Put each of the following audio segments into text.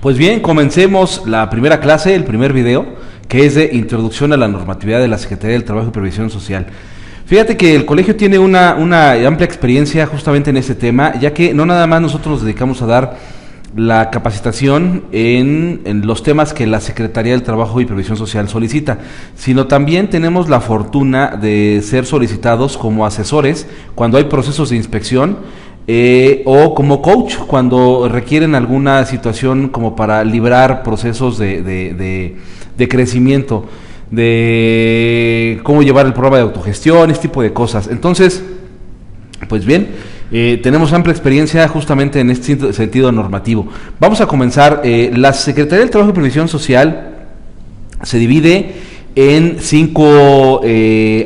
Pues bien, comencemos la primera clase, el primer video, que es de Introducción a la Normatividad de la Secretaría del Trabajo y Previsión Social. Fíjate que el colegio tiene una amplia experiencia justamente en este tema, ya que no nada más nosotros nos dedicamos a dar la capacitación en los temas que la Secretaría del Trabajo y Previsión Social solicita, sino también tenemos la fortuna de ser solicitados como asesores cuando hay procesos de inspección, o como coach cuando requieren alguna situación como para librar procesos de crecimiento, de cómo llevar el programa de autogestión, este tipo de cosas. Entonces, pues bien, tenemos amplia experiencia justamente en este sentido normativo. Vamos a comenzar. La Secretaría del Trabajo y Previsión Social se divide en 5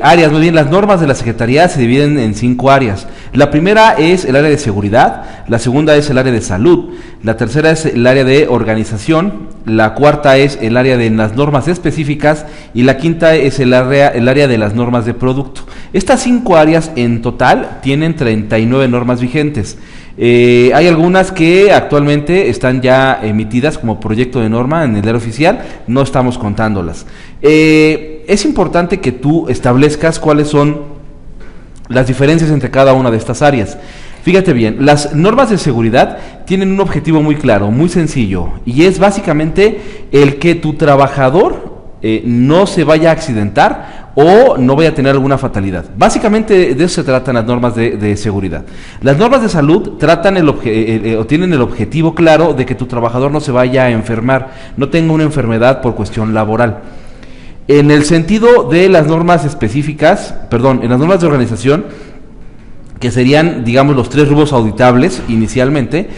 áreas. Muy bien, las normas de la Secretaría se dividen en 5 áreas. La primera es el área de seguridad, la segunda es el área de salud, la tercera es el área de organización, la cuarta es el área de las normas específicas y la quinta es el área de las normas de producto. Estas 5 áreas en total tienen 39 normas vigentes. Hay algunas que actualmente están ya emitidas como proyecto de norma en el diario oficial, no estamos contándolas. Es importante que tú establezcas cuáles son las diferencias entre cada una de estas áreas. Fíjate bien, las normas de seguridad tienen un objetivo muy claro, muy sencillo, y es básicamente el que tu trabajador no se vaya a accidentar o no vaya a tener alguna fatalidad. Básicamente de eso se tratan las normas de seguridad. Las normas de salud tratan o tienen el objetivo claro de que tu trabajador no se vaya a enfermar, no tenga una enfermedad por cuestión laboral. En el sentido de las normas específicas, en las normas de organización, que serían, digamos, los 3 rubros auditables inicialmente,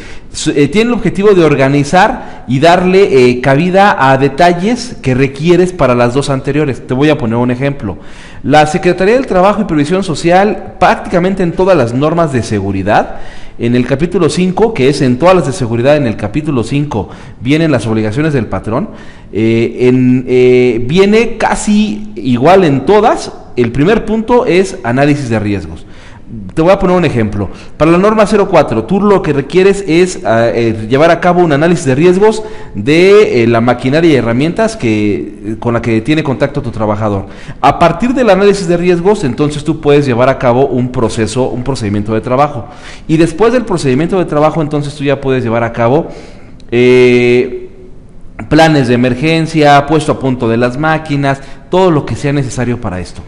tienen el objetivo de organizar y darle cabida a detalles que requieres para las 2 anteriores. Te voy a poner un ejemplo. La Secretaría del Trabajo y Previsión Social, prácticamente en todas las normas de seguridad, en el capítulo 5, que es en todas las de seguridad, en el capítulo 5 vienen las obligaciones del patrón, viene casi igual en todas. El primer punto es análisis de riesgos. Te voy a poner un ejemplo. Para la norma 04, tú lo que requieres es llevar a cabo un análisis de riesgos de la maquinaria y herramientas con la que tiene contacto tu trabajador. A partir del análisis de riesgos, entonces tú puedes llevar a cabo un procedimiento de trabajo. Y después del procedimiento de trabajo, entonces tú ya puedes llevar a cabo planes de emergencia, puesto a punto de las máquinas, todo lo que sea necesario para esto.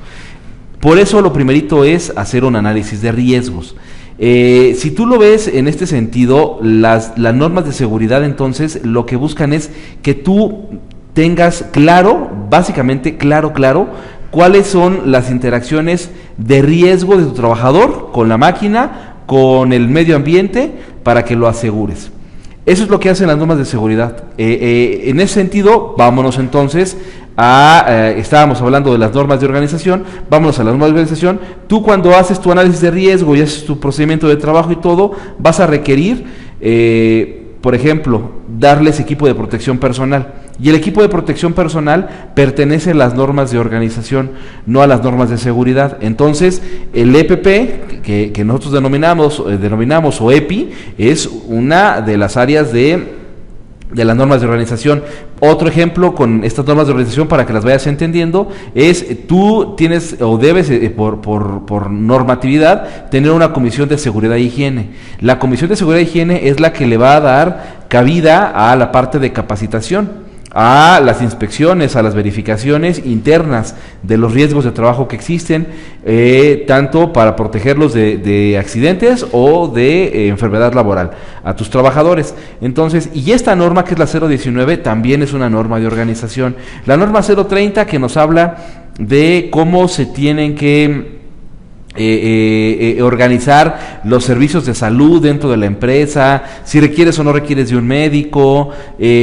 Por eso lo primerito es hacer un análisis de riesgos. Si tú lo ves en este sentido, las normas de seguridad entonces lo que buscan es que tú tengas básicamente claro, cuáles son las interacciones de riesgo de tu trabajador con la máquina, con el medio ambiente, para que lo asegures. Eso es lo que hacen las normas de seguridad. En ese sentido, vámonos entonces estábamos hablando de las normas de organización, vámonos a las normas de organización. Tú cuando haces tu análisis de riesgo y haces tu procedimiento de trabajo y todo, vas a requerir, por ejemplo, darles equipo de protección personal. Y el equipo de protección personal pertenece a las normas de organización, no a las normas de seguridad. Entonces, el EPP, que nosotros denominamos o EPI, es una de las áreas de las normas de organización. Otro ejemplo con estas normas de organización, para que las vayas entendiendo, es tú tienes o debes por normatividad tener una comisión de seguridad e higiene. La comisión de seguridad e higiene es la que le va a dar cabida a la parte de capacitación, a las inspecciones, a las verificaciones internas de los riesgos de trabajo que existen, tanto para protegerlos de accidentes o de enfermedad laboral a tus trabajadores. Entonces, y esta norma, que es la 019, también es una norma de organización. La norma 030, que nos habla de cómo se tienen que organizar los servicios de salud dentro de la empresa, si requieres o no requieres de un médico,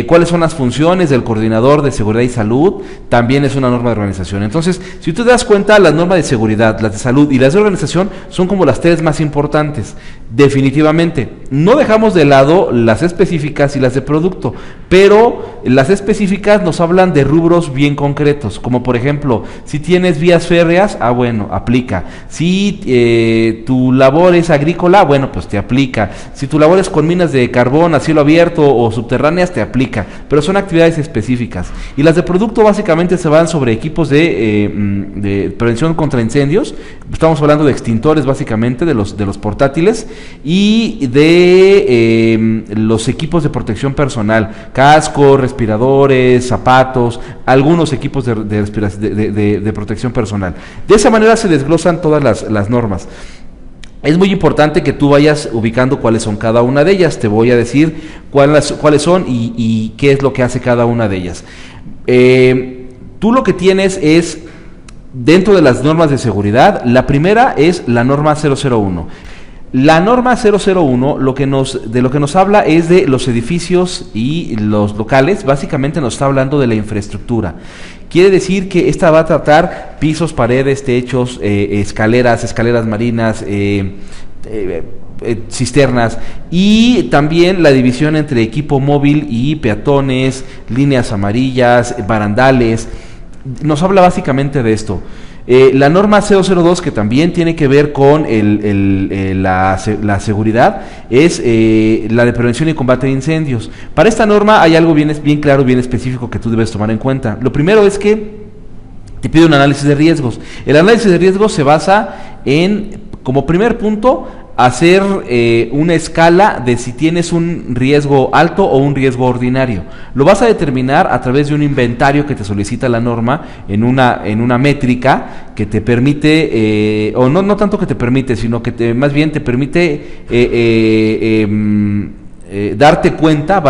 cuáles son las funciones del coordinador de seguridad y salud, también es una norma de organización. Entonces, si tú te das cuenta, las normas de seguridad, las de salud y las de organización son como las 3 más importantes, definitivamente. No dejamos de lado las específicas y las de producto, pero las específicas nos hablan de rubros bien concretos, como por ejemplo, si tienes vías férreas, bueno, aplica. Si Si tu labor es agrícola, bueno, pues te aplica. Si tu labor es con minas de carbón a cielo abierto o subterráneas, te aplica. Pero son actividades específicas. Y las de producto básicamente se van sobre equipos de prevención contra incendios. Estamos hablando de extintores básicamente, de los portátiles, y de los equipos de protección personal, casco, respiradores, zapatos, algunos equipos de protección personal. De esa manera se desglosan todas las normas. Es muy importante que tú vayas ubicando cuáles son cada una de ellas. Te voy a decir cuáles son y qué es lo que hace cada una de ellas. Tú lo que tienes es, dentro de las normas de seguridad, la primera es la norma 001. La norma 001 de lo que nos habla es de los edificios y los locales. Básicamente nos está hablando de la infraestructura. Quiere decir que esta va a tratar pisos, paredes, techos, escaleras marinas, cisternas, y también la división entre equipo móvil y peatones, líneas amarillas, barandales. Nos habla básicamente de esto. La norma 002, que también tiene que ver con la seguridad, es la de prevención y combate de incendios. Para esta norma hay algo bien claro, bien específico que tú debes tomar en cuenta. Lo primero es que te pide un análisis de riesgos. El análisis de riesgos se basa en, como primer punto, hacer una escala de si tienes un riesgo alto o un riesgo ordinario. Lo vas a determinar a través de un inventario que te solicita la norma en una métrica que te permite, o no tanto que te permite, sino que más bien te permite darte cuenta,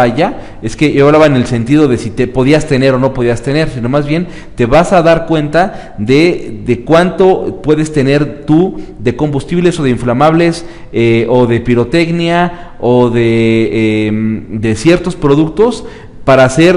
es que yo hablaba en el sentido de si te podías tener o no podías tener, sino más bien te vas a dar cuenta de cuánto puedes tener tú de combustibles o de inflamables, o de pirotecnia, o de ciertos productos, para tener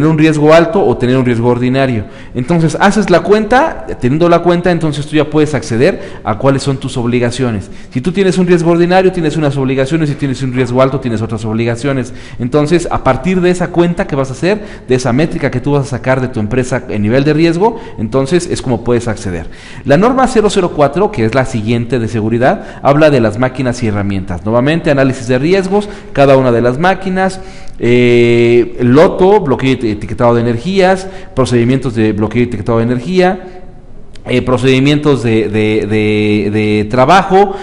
un riesgo alto o tener un riesgo ordinario. Entonces haces la cuenta, teniendo la cuenta, entonces tú ya puedes acceder a cuáles son tus obligaciones. Si tú tienes un riesgo ordinario, tienes unas obligaciones; si tienes un riesgo alto, tienes otras obligaciones. Entonces, a partir de esa cuenta que vas a hacer, de esa métrica que tú vas a sacar de tu empresa en nivel de riesgo, entonces es como puedes acceder. La norma 004, que es la siguiente de seguridad, habla de las máquinas y herramientas. Nuevamente, análisis de riesgos, cada una de las máquinas, loto, bloqueo y etiquetado de energías, procedimientos de bloqueo y etiquetado de energía, procedimientos de trabajo,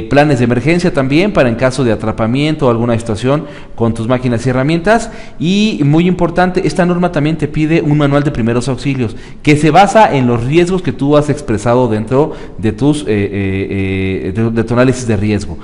planes de emergencia también para en caso de atrapamiento o alguna situación con tus máquinas y herramientas. Y muy importante, esta norma también te pide un manual de primeros auxilios que se basa en los riesgos que tú has expresado dentro de tu análisis de riesgo.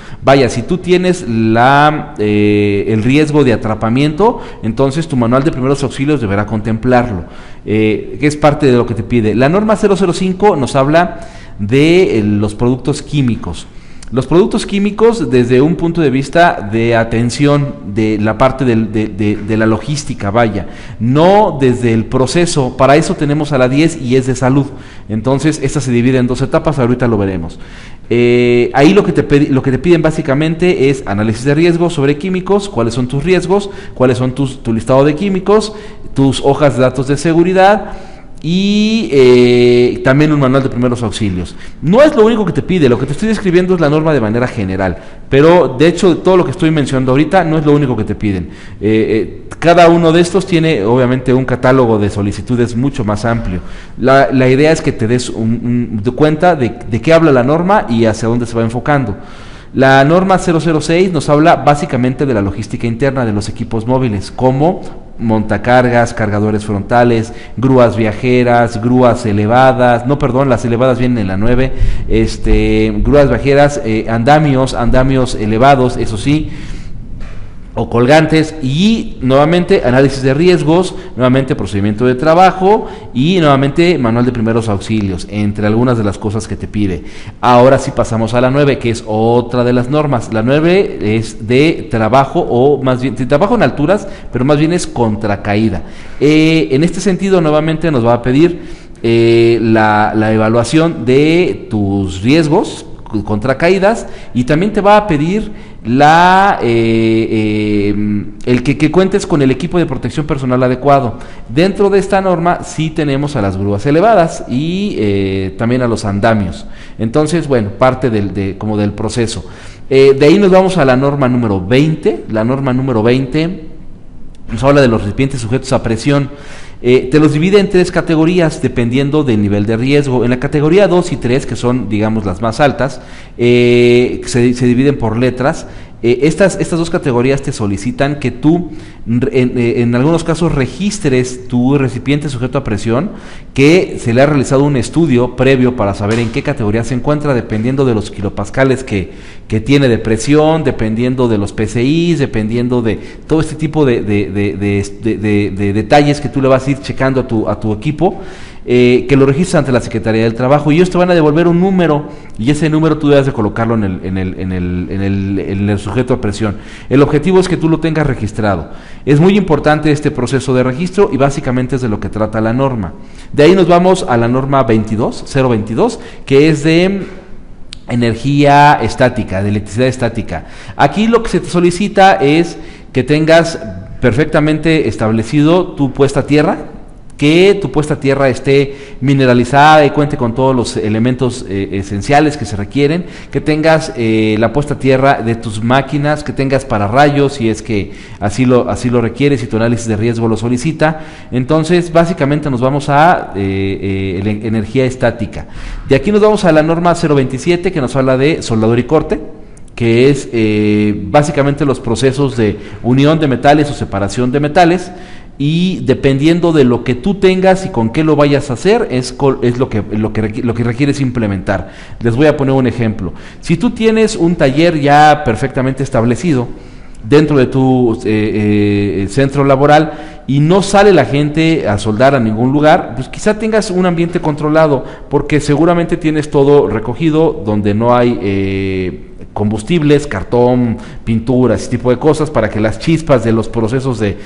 Si tú tienes el riesgo de atrapamiento, entonces tu manual de primeros auxilios deberá contemplarlo, que es parte de lo que te pide. La norma 005 nos habla de los productos químicos. Los productos químicos, desde un punto de vista de atención de la parte de la logística, no desde el proceso. Para eso tenemos a la 10 y es de salud. Entonces esta se divide en dos etapas, ahorita lo veremos. Ahí lo que te piden básicamente es análisis de riesgo sobre químicos, cuáles son tus riesgos, cuáles son tu listado de químicos, tus hojas de datos de seguridad, y también un manual de primeros auxilios. No es lo único que te pide, lo que te estoy describiendo es la norma de manera general, pero de hecho todo lo que estoy mencionando ahorita no es lo único que te piden. Cada uno de estos tiene obviamente un catálogo de solicitudes mucho más amplio. La idea es que te des de cuenta de qué habla la norma y hacia dónde se va enfocando. La norma 006 nos habla básicamente de la logística interna de los equipos móviles, como montacargas, cargadores frontales, grúas viajeras, grúas elevadas, las elevadas vienen en la 9, grúas viajeras, andamios elevados, eso sí, o colgantes, y nuevamente análisis de riesgos, nuevamente procedimiento de trabajo y nuevamente manual de primeros auxilios, entre algunas de las cosas que te pide. Ahora sí pasamos a la 9, que es otra de las normas. La 9 es de trabajo, o más bien de trabajo en alturas, pero más bien es contra caída. En este sentido, nuevamente nos va a pedir la evaluación de tus riesgos contra caídas, y también te va a pedir el que cuentes con el equipo de protección personal adecuado. Dentro de esta norma sí tenemos a las grúas elevadas y también a los andamios. Entonces, bueno, parte como del proceso. De ahí nos vamos a la norma número 20. La norma número 20 nos habla de los recipientes sujetos a presión. Te los divide en 3 categorías dependiendo del nivel de riesgo. En la categoría 2 y 3, que son, digamos, las más altas, se dividen por letras. Estas 2 categorías te solicitan que tú, en algunos casos, registres tu recipiente sujeto a presión, que se le ha realizado un estudio previo para saber en qué categoría se encuentra, dependiendo de los kilopascales que tiene de presión, dependiendo de los PCIs, dependiendo de todo este tipo de detalles que tú le vas a ir checando a tu equipo. Que lo registres ante la Secretaría del Trabajo, y ellos te van a devolver un número, y ese número tú debes de colocarlo en el sujeto a presión. El objetivo es que tú lo tengas registrado. Es muy importante este proceso de registro, y básicamente es de lo que trata la norma. De ahí nos vamos a la norma 022, que es de energía estática, de electricidad estática. Aquí lo que se te solicita es que tengas perfectamente establecido tu puesta a tierra, que tu puesta a tierra esté mineralizada y cuente con todos los elementos esenciales que se requieren, que tengas la puesta a tierra de tus máquinas, que tengas pararrayos si es que así lo requieres y tu análisis de riesgo lo solicita. Entonces, básicamente nos vamos a energía estática. De aquí nos vamos a la norma 027, que nos habla de soldadura y corte, que es básicamente los procesos de unión de metales o separación de metales, y dependiendo de lo que tú tengas y con qué lo vayas a hacer, es lo que requieres implementar. Les voy a poner un ejemplo. Si tú tienes un taller ya perfectamente establecido dentro de tu centro laboral y no sale la gente a soldar a ningún lugar, pues quizá tengas un ambiente controlado, porque seguramente tienes todo recogido donde no hay combustibles, cartón, pintura, ese tipo de cosas, para que las chispas de los procesos de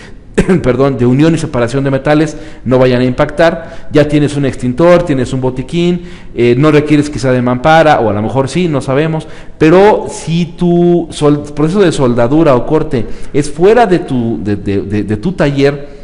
unión y separación de metales no vayan a impactar. Ya tienes un extintor, tienes un botiquín, no requieres quizá de mampara, o a lo mejor sí, no sabemos, pero si tu proceso de soldadura o corte es fuera de tu taller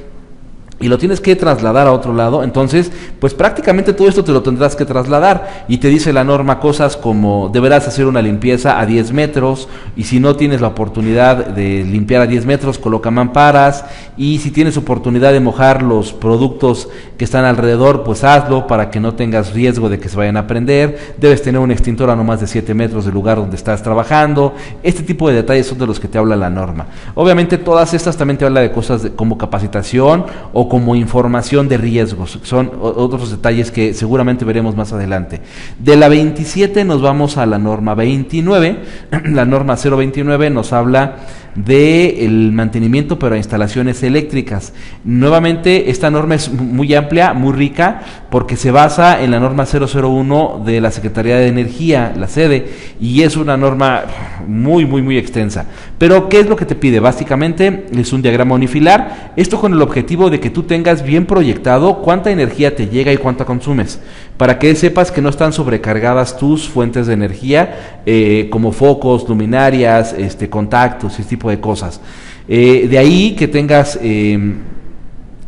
y lo tienes que trasladar a otro lado, entonces pues prácticamente todo esto te lo tendrás que trasladar, y te dice la norma cosas como: deberás hacer una limpieza a 10 metros, y si no tienes la oportunidad de limpiar a 10 metros, coloca mamparas, y si tienes oportunidad de mojar los productos que están alrededor, pues hazlo para que no tengas riesgo de que se vayan a prender. Debes tener un extintor a no más de 7 metros del lugar donde estás trabajando. Este tipo de detalles son de los que te habla la norma. Obviamente todas estas también te habla de cosas como capacitación o como información de riesgos. Son otros detalles que seguramente veremos más adelante. De la 27 nos vamos a la norma 29. La norma 029 nos habla del mantenimiento para instalaciones eléctricas. Nuevamente, esta norma es muy amplia, muy rica, porque se basa en la norma 001 de la Secretaría de Energía, la sede, y es una norma muy extensa. Pero, ¿qué es lo que te pide? Básicamente, es un diagrama unifilar, esto con el objetivo de que tú tengas bien proyectado cuánta energía te llega y cuánta consumes, para que sepas que no están sobrecargadas tus fuentes de energía, como focos, luminarias, contactos, ese tipo de cosas. De ahí que tengas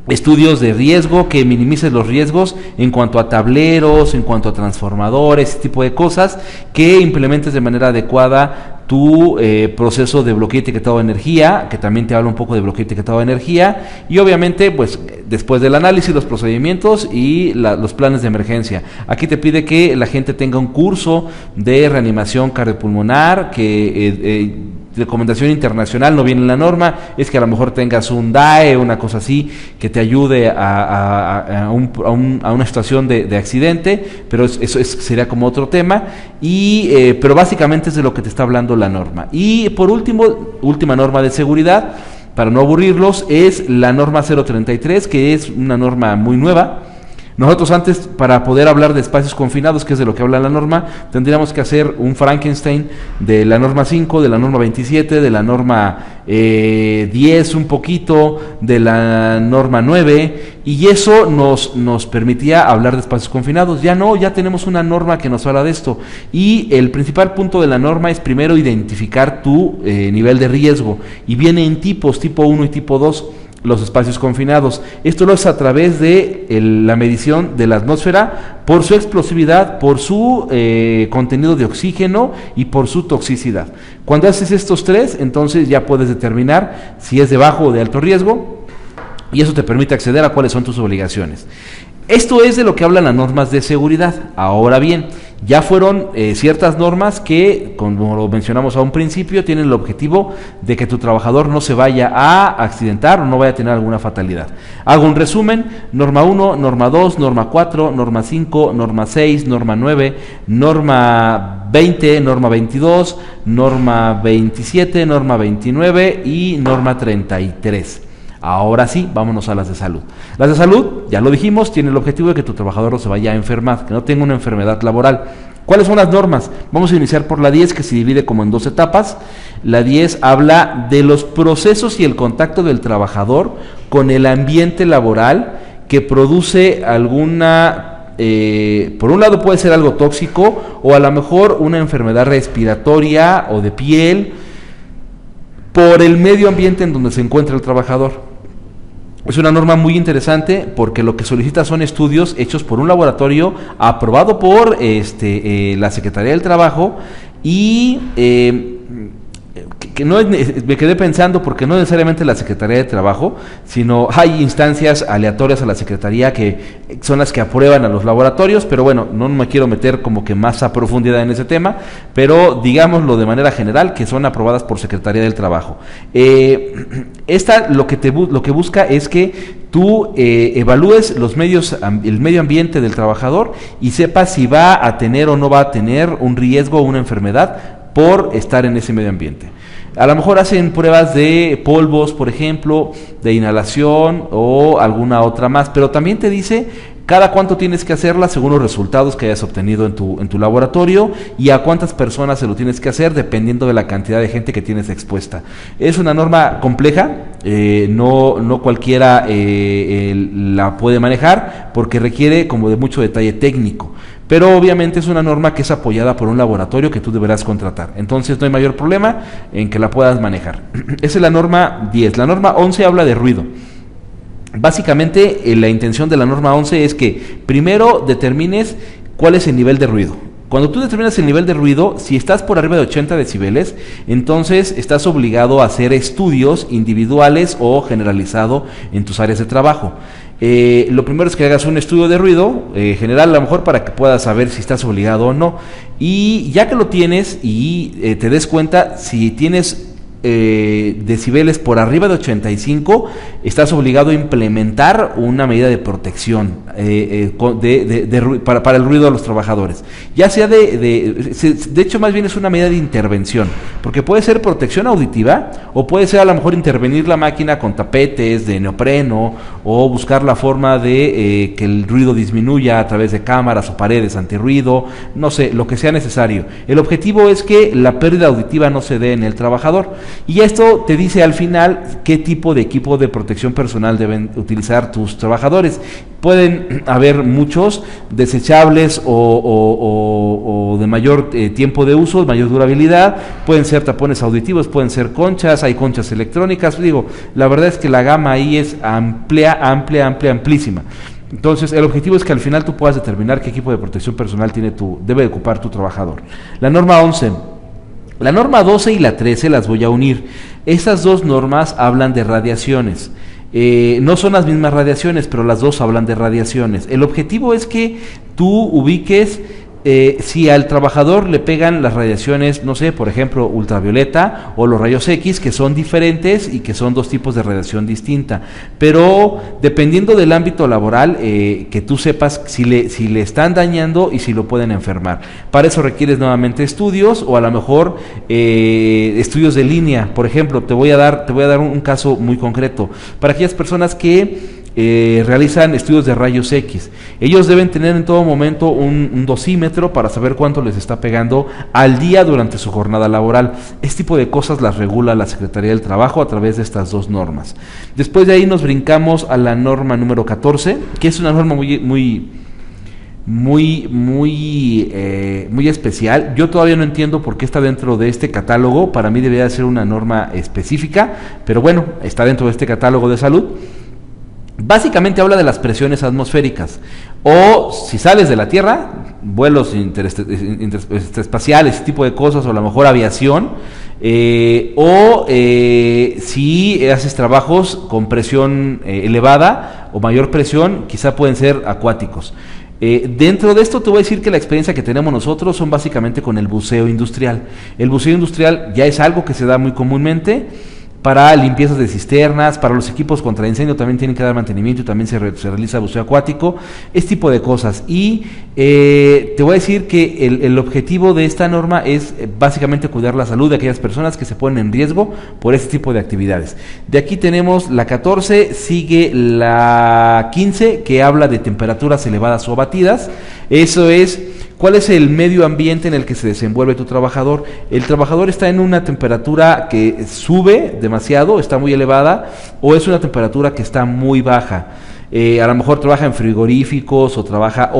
estudios de riesgo, que minimices los riesgos en cuanto a tableros, en cuanto a transformadores, ese tipo de cosas, que implementes de manera adecuada tu proceso de bloqueo y etiquetado de energía, que también te habla un poco de bloqueo y etiquetado de energía, y obviamente pues después del análisis, los procedimientos y los planes de emergencia. Aquí te pide que la gente tenga un curso de reanimación cardiopulmonar, que recomendación internacional, no viene en la norma, es que a lo mejor tengas un DAE, una cosa así, que te ayude a una situación de accidente, pero eso sería como otro tema, pero básicamente es de lo que te está hablando la norma. Y por último, última norma de seguridad, para no aburrirlos, es la norma 033, que es una norma muy nueva, Nosotros antes, para poder hablar de espacios confinados, que es de lo que habla la norma, tendríamos que hacer un Frankenstein de la norma 5, de la norma 27, de la norma 10 un poquito, de la norma 9, y eso nos permitía hablar de espacios confinados. Ya no, ya tenemos una norma que nos habla de esto, y el principal punto de la norma es primero identificar tu nivel de riesgo, y viene en tipos, tipo 1 y tipo 2, los espacios confinados. Esto lo es a través de la medición de la atmósfera por su explosividad, por su contenido de oxígeno y por su toxicidad. Cuando haces estos tres, entonces ya puedes determinar si es de bajo o de alto riesgo, y eso te permite acceder a cuáles son tus obligaciones. Esto es de lo que hablan las normas de seguridad. Ahora bien, ya fueron ciertas normas que, como lo mencionamos a un principio, tienen el objetivo de que tu trabajador no se vaya a accidentar o no vaya a tener alguna fatalidad. Hago un resumen: norma 1, norma 2, norma 4, norma 5, norma 6, norma 9, norma 20, norma 22, norma 27, norma 29 y norma 33. Ahora sí, vámonos a las de salud. Las de salud, ya lo dijimos, tienen el objetivo de que tu trabajador no se vaya a enfermar, que no tenga una enfermedad laboral. ¿Cuáles son las normas? Vamos a iniciar por la 10, que se divide como en 2 etapas. La 10 habla de los procesos y el contacto del trabajador con el ambiente laboral que produce alguna... por un lado puede ser algo tóxico, o a lo mejor una enfermedad respiratoria o de piel, por el medio ambiente en donde se encuentra el trabajador. Es una norma muy interesante porque lo que solicita son estudios hechos por un laboratorio aprobado por la Secretaría del Trabajo, y que no es, me quedé pensando, porque no necesariamente la Secretaría de Trabajo, sino hay instancias aleatorias a la Secretaría que son las que aprueban a los laboratorios, pero bueno, no me quiero meter como que más a profundidad en ese tema, pero digámoslo de manera general, que son aprobadas por Secretaría del Trabajo. Esta lo que busca es que tú evalúes el medio ambiente del trabajador y sepas si va a tener o no va a tener un riesgo o una enfermedad por estar en ese medio ambiente. A lo mejor hacen pruebas de polvos, por ejemplo, de inhalación o alguna otra más, pero también te dice cada cuánto tienes que hacerla según los resultados que hayas obtenido en tu laboratorio, y a cuántas personas se lo tienes que hacer dependiendo de la cantidad de gente que tienes expuesta. Es una norma compleja, no cualquiera la puede manejar porque requiere como de mucho detalle técnico. Pero obviamente es una norma que es apoyada por un laboratorio que tú deberás contratar. Entonces no hay mayor problema en que la puedas manejar. Esa es la norma 10. La norma 11 habla de ruido. Básicamente la intención de la norma 11 es que primero determines cuál es el nivel de ruido. Cuando tú determinas el nivel de ruido, si estás por arriba de 80 decibeles, entonces estás obligado a hacer estudios individuales o generalizado en tus áreas de trabajo. Lo primero es que hagas un estudio de ruido general, a lo mejor, para que puedas saber si estás obligado o no, y ya que lo tienes y te des cuenta si tienes decibeles por arriba de 85, estás obligado a implementar una medida de protección para el ruido de los trabajadores, ya sea de hecho más bien es una medida de intervención, porque puede ser protección auditiva o puede ser a lo mejor intervenir la máquina con tapetes de neopreno, o buscar la forma de que el ruido disminuya a través de cámaras o paredes antirruido, no sé, lo que sea necesario. El objetivo es que la pérdida auditiva no se dé en el trabajador. Y esto te dice al final qué tipo de equipo de protección personal deben utilizar tus trabajadores. Pueden haber muchos desechables o de mayor tiempo de uso, mayor durabilidad. Pueden ser tapones auditivos, pueden ser conchas, hay conchas electrónicas. Digo, la verdad es que la gama ahí es amplísima. Entonces, el objetivo es que al final tú puedas determinar qué equipo de protección personal debe ocupar tu trabajador. La norma 11. La norma 12 y la 13 las voy a unir. Estas dos normas hablan de radiaciones. No son las mismas radiaciones, pero las dos hablan de radiaciones. El objetivo es que tú ubiques si al trabajador le pegan las radiaciones, no sé, por ejemplo, ultravioleta o los rayos X, que son diferentes y que son dos tipos de radiación distinta. Pero dependiendo del ámbito laboral, que tú sepas si le están dañando y si lo pueden enfermar. Para eso requieres nuevamente estudios, o a lo mejor estudios de línea. Por ejemplo, te voy a dar un caso muy concreto. Para aquellas personas que realizan estudios de rayos X. Ellos deben tener en todo momento un dosímetro para saber cuánto les está pegando al día durante su jornada laboral. Este tipo de cosas las regula la Secretaría del Trabajo a través de estas dos normas. Después de ahí nos brincamos a la norma número 14, que es una norma muy especial. Yo todavía no entiendo por qué está dentro de este catálogo. Para mí debería ser una norma específica, pero bueno, está dentro de este catálogo de salud. Básicamente habla de las presiones atmosféricas, o si sales de la Tierra, vuelos interespaciales, ese tipo de cosas, o a lo mejor aviación, si haces trabajos con presión elevada o mayor presión, quizá pueden ser acuáticos. Dentro de esto te voy a decir que la experiencia que tenemos nosotros son básicamente con el buceo industrial. El buceo industrial ya es algo que se da muy comúnmente para limpiezas de cisternas, para los equipos contra incendio también tienen que dar mantenimiento y también se realiza buceo acuático, este tipo de cosas. Y te voy a decir que el objetivo de esta norma es básicamente cuidar la salud de aquellas personas que se ponen en riesgo por este tipo de actividades. De aquí tenemos la 14, sigue la 15 que habla de temperaturas elevadas o batidas. Eso es, ¿cuál es el medio ambiente en el que se desenvuelve tu trabajador? El trabajador está en una temperatura que sube demasiado, está muy elevada, o es una temperatura que está muy baja. A lo mejor trabaja en frigoríficos o trabaja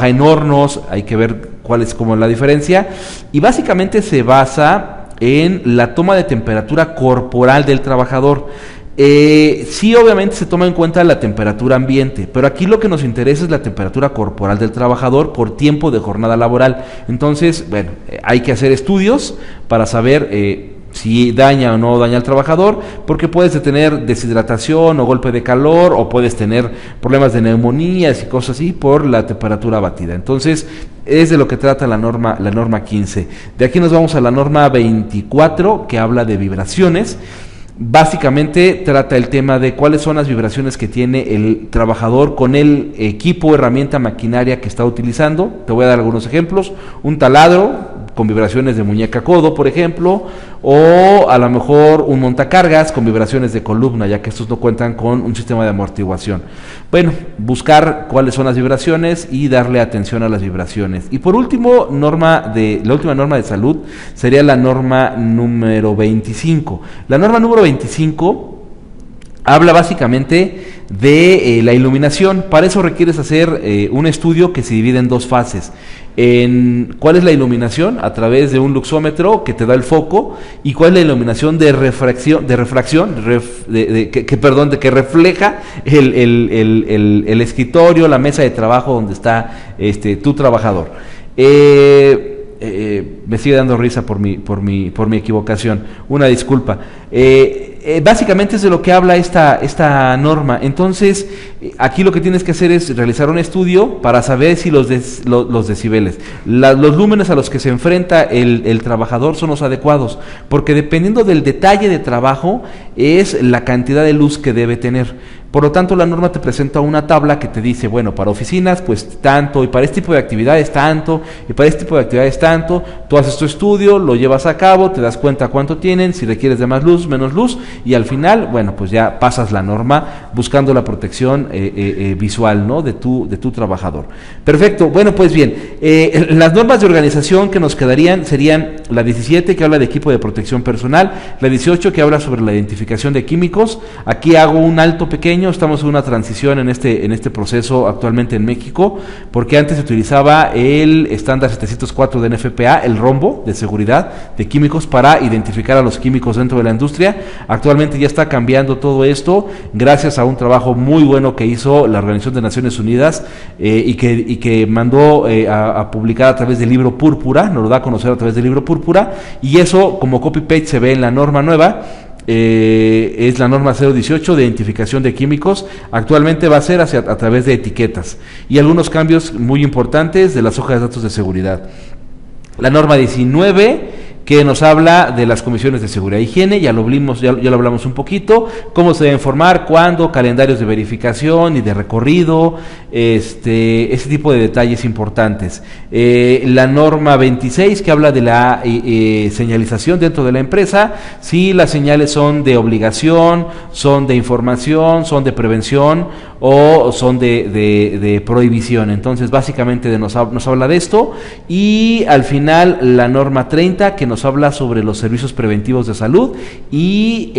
en hornos, hay que ver cuál es como la diferencia. Y básicamente se basa en la toma de temperatura corporal del trabajador. Sí, obviamente se toma en cuenta la temperatura ambiente, pero aquí lo que nos interesa es la temperatura corporal del trabajador por tiempo de jornada laboral. Entonces, bueno, hay que hacer estudios para saber si daña o no daña al trabajador, porque puedes tener deshidratación o golpe de calor, o puedes tener problemas de neumonías y cosas así por la temperatura batida. Entonces, es de lo que trata la norma 15. De aquí nos vamos a la norma 24, que habla de vibraciones. Básicamente trata el tema de cuáles son las vibraciones que tiene el trabajador con el equipo, herramienta, maquinaria que está utilizando. Te voy a dar algunos ejemplos. Un taladro con vibraciones de muñeca codo, por ejemplo, o a lo mejor un montacargas con vibraciones de columna, ya que estos no cuentan con un sistema de amortiguación. Bueno, buscar cuáles son las vibraciones y darle atención a las vibraciones. Y por último, la última norma de salud sería la norma número 25. La norma número 25 habla básicamente de la iluminación. Para eso requieres hacer un estudio que se divide en dos fases. ¿Cuál es la iluminación? A través de un luxómetro que te da el foco. ¿Y cuál es la iluminación de refracción? Que refleja el escritorio, la mesa de trabajo donde está tu trabajador. Me sigue dando risa por mi equivocación, una disculpa. Básicamente es de lo que habla esta norma. Entonces, aquí lo que tienes que hacer es realizar un estudio para saber si los decibeles, los lúmenes a los que se enfrenta el trabajador son los adecuados, porque dependiendo del detalle de trabajo es la cantidad de luz que debe tener. Por lo tanto, la norma te presenta una tabla que te dice, bueno, para oficinas, pues tanto, y para este tipo de actividades tanto, y para este tipo de actividades tanto. Tú haces tu estudio, lo llevas a cabo, te das cuenta cuánto tienen, si requieres de más luz, menos luz, y al final, bueno, pues ya pasas la norma buscando la protección visual, ¿no?, de tu trabajador. Perfecto. Bueno, pues bien, las normas de organización que nos quedarían serían la 17, que habla de equipo de protección personal, la 18, que habla sobre la identificación de químicos. Aquí hago un alto pequeño. Estamos en una transición en este proceso actualmente en México, porque antes se utilizaba el estándar 704 de NFPA, el rombo de seguridad de químicos, para identificar a los químicos dentro de la industria. Actualmente ya está cambiando todo esto, gracias a un trabajo muy bueno que hizo la Organización de Naciones Unidas y que mandó a publicar a través del libro Púrpura, nos lo da a conocer a través del libro Púrpura, y eso como copy-paste se ve en la norma nueva. Es la norma 018 de identificación de químicos. Actualmente va a ser a través de etiquetas y algunos cambios muy importantes de las hojas de datos de seguridad. La norma 19 que nos habla de las comisiones de seguridad e higiene, ya lo hablamos un poquito, cómo se debe informar, cuándo, calendarios de verificación y de recorrido, ese tipo de detalles importantes. La norma 26 que habla de la señalización dentro de la empresa, si las señales son de obligación, son de información, son de prevención o son de prohibición. Entonces básicamente nos habla de esto, y al final la norma 30 que nos habla sobre los servicios preventivos de salud y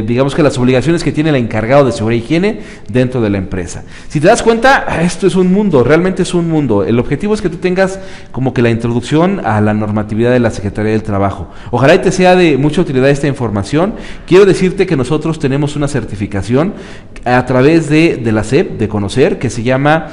digamos que las obligaciones que tiene el encargado de seguridad e higiene dentro de la empresa. Si te das cuenta, esto es un mundo, realmente es un mundo. El objetivo es que tú tengas como que la introducción a la normatividad de la Secretaría del Trabajo. Ojalá y te sea de mucha utilidad esta información. Quiero decirte que nosotros tenemos una certificación a través de la SEP, de Conocer, que se llama...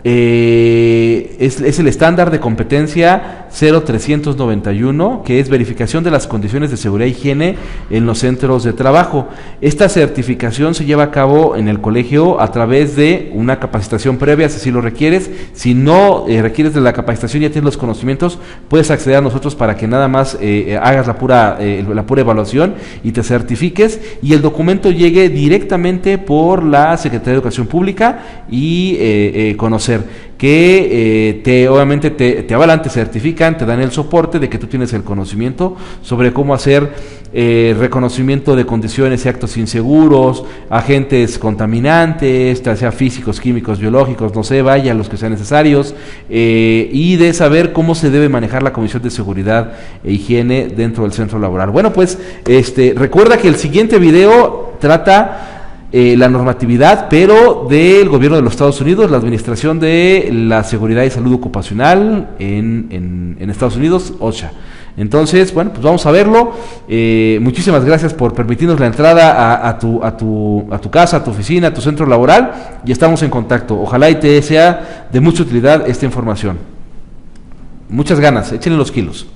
es el estándar de competencia 0391, que es verificación de las condiciones de seguridad e higiene en los centros de trabajo. Esta certificación se lleva a cabo en el colegio a través de una capacitación previa, si así lo requieres. Si no requieres de la capacitación, ya tienes los conocimientos, puedes acceder a nosotros para que nada más hagas la pura evaluación y te certifiques, y el documento llegue directamente por la Secretaría de Educación Pública y Conocer, que obviamente te avalan, te certifican, te dan el soporte de que tú tienes el conocimiento sobre cómo hacer reconocimiento de condiciones y actos inseguros, agentes contaminantes, ya sea físicos, químicos, biológicos, no sé, vaya, los que sean necesarios, y de saber cómo se debe manejar la Comisión de Seguridad e Higiene dentro del centro laboral. Bueno, pues recuerda que el siguiente video trata la normatividad, pero del gobierno de los Estados Unidos, la Administración de la Seguridad y Salud Ocupacional en Estados Unidos, OSHA. Entonces, bueno, pues vamos a verlo. Muchísimas gracias por permitirnos la entrada a tu casa, a tu oficina, a tu centro laboral, y estamos en contacto. Ojalá y te sea de mucha utilidad esta información. Muchas ganas, échenle los kilos.